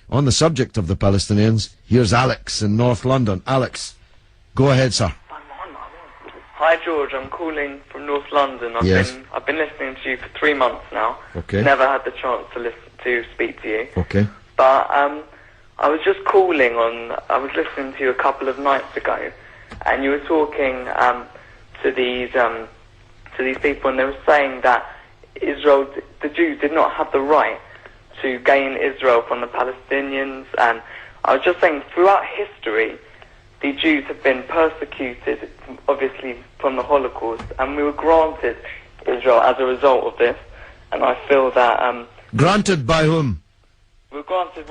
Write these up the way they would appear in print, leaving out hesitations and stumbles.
on the subject of the Palestinians. Here's Alex in North London. Alex, go ahead, sir. Hi George, I'm calling from North London. I've been listening to you for 3 months now. Okay. Never had the chance to speak to you. Okay. But I was just calling on. I was listening to you a couple of nights ago, and you were talking to these people, and they were saying that Israel, the Jews, did not have the right to gain Israel from the Palestinians. And I was just saying, throughout history, the Jews have been persecuted, obviously, from the Holocaust, and we were granted Israel as a result of this. And I feel that... granted by whom? We were granted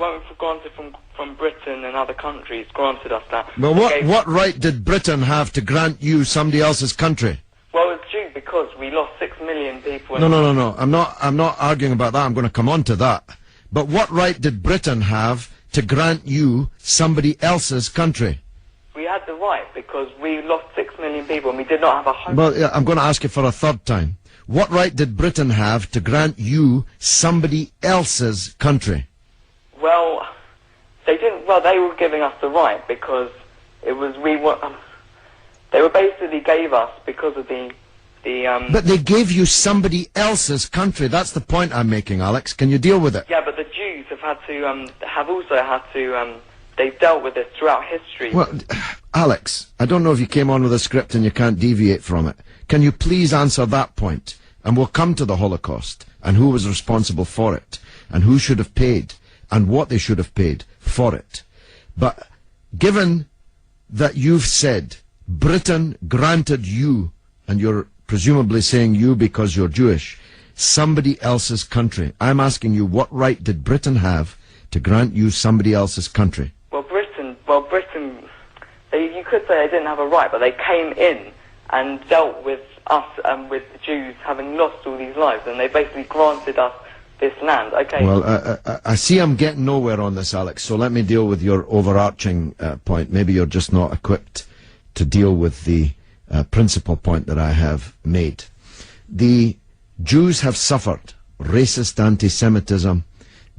from Britain and other countries, granted us that. Well, what right did Britain have to grant you somebody else's country? Well, it's due because we lost 6 million people. No. I'm not arguing about that. I'm going to come on to that. But what right did Britain have to grant you somebody else's country? We had the right because we lost 6 million people and we did not have a home. Well, yeah, I'm going to ask you for a third time. What right did Britain have to grant you somebody else's country? Well, they didn't. Well, they were giving us the right because it was they were basically gave us because of the. But they gave you somebody else's country. That's the point I'm making, Alex. Can you deal with it? Yeah, but the Jews have had to have also had to. They've dealt with this throughout history. Well, Alex, I don't know if you came on with a script and you can't deviate from it. Can you please answer that point? And we'll come to the Holocaust and who was responsible for it and who should have paid and what they should have paid for it. But given that you've said Britain granted you, and you're presumably saying you because you're Jewish, somebody else's country, I'm asking you, what right did Britain have to grant you somebody else's country? Britain, you could say they didn't have a right, but they came in and dealt with us and with the Jews having lost all these lives, and they basically granted us this land. Okay. Well, I see I'm getting nowhere on this, Alex, so let me deal with your overarching point. Maybe you're just not equipped to deal with the principal point that I have made. The Jews have suffered racist anti-Semitism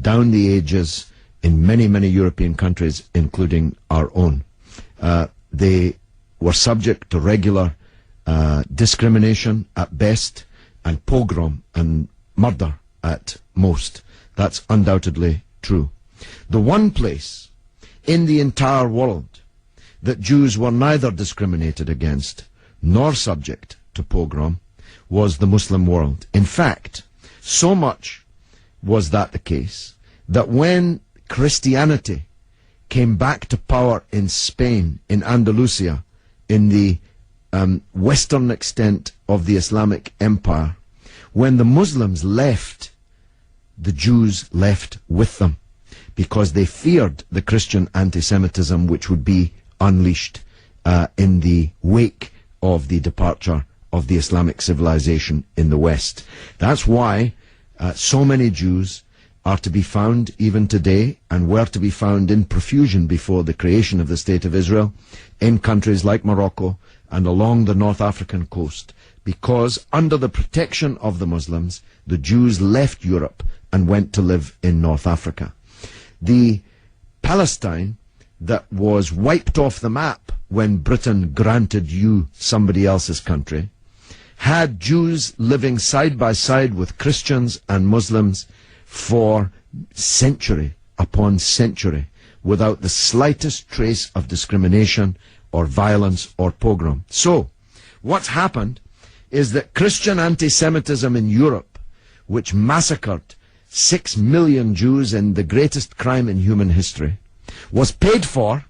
down the ages in many, many European countries, including our own. They were subject to regular discrimination at best, and pogrom and murder at most. That's undoubtedly true. The one place in the entire world that Jews were neither discriminated against nor subject to pogrom was the Muslim world. In fact, so much was that the case that when Christianity came back to power in Spain, in Andalusia, in the western extent of the Islamic Empire, when the Muslims left, the Jews left with them because they feared the Christian anti-Semitism which would be unleashed in the wake of the departure of the Islamic civilization in the West. That's why so many Jews are to be found even today, and were to be found in profusion before the creation of the State of Israel, in countries like Morocco and along the North African coast, because under the protection of the Muslims, the Jews left Europe and went to live in North Africa. The Palestine that was wiped off the map when Britain granted you somebody else's country had Jews living side by side with Christians and Muslims for century upon century without the slightest trace of discrimination or violence or pogrom. So, what's happened is that Christian anti-Semitism in Europe, which massacred 6 million Jews in the greatest crime in human history, was paid for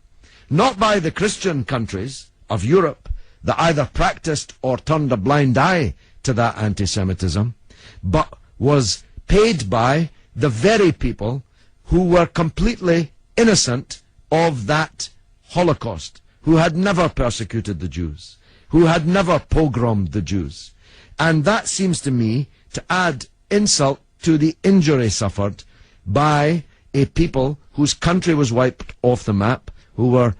not by the Christian countries of Europe that either practiced or turned a blind eye to that anti-Semitism, but was paid by the very people who were completely innocent of that Holocaust, who had never persecuted the Jews, who had never pogromed the Jews. And that seems to me to add insult to the injury suffered by a people whose country was wiped off the map, who were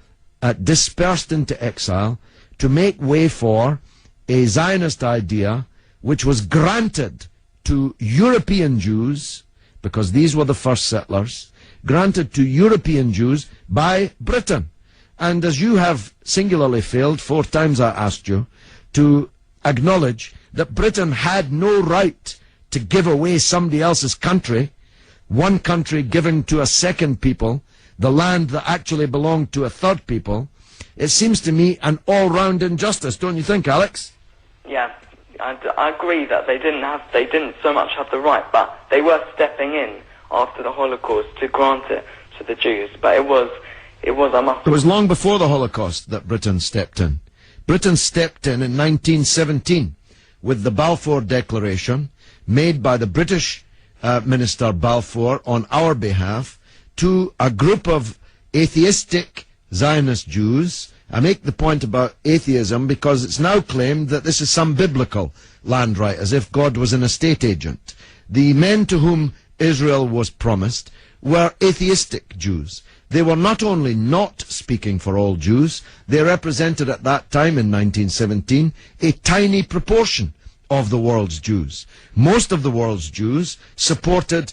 dispersed into exile, to make way for a Zionist idea which was granted to European Jews, because these were the first settlers, granted to European Jews by Britain. And as you have singularly failed, 4 times I asked you, to acknowledge that Britain had no right to give away somebody else's country, one country giving to a second people the land that actually belonged to a third people, it seems to me an all-round injustice, don't you think, Alex? Yeah, I agree that they didn't so much have the right, but they were stepping in after the Holocaust to grant it to the Jews. But it was long before the Holocaust that Britain stepped in. Britain stepped in 1917 with the Balfour Declaration made by the British Minister Balfour on our behalf to a group of atheistic Zionist Jews. I make the point about atheism because it's now claimed that this is some biblical land right, as if God was an estate agent. The men to whom Israel was promised were atheistic Jews. They were not only not speaking for all Jews, they represented at that time in 1917 a tiny proportion of the world's Jews. Most of the world's Jews supported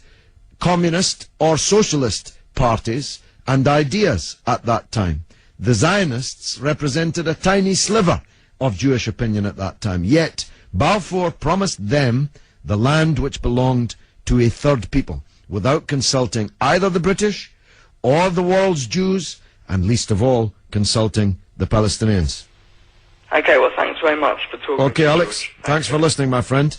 communist or socialist parties and ideas at that time. The Zionists represented a tiny sliver of Jewish opinion at that time. Yet Balfour promised them the land which belonged to a third people, without consulting either the British or the world's Jews, and least of all, consulting the Palestinians. Okay, well, thanks very much for talking. Okay, Alex, thanks for listening, my friend.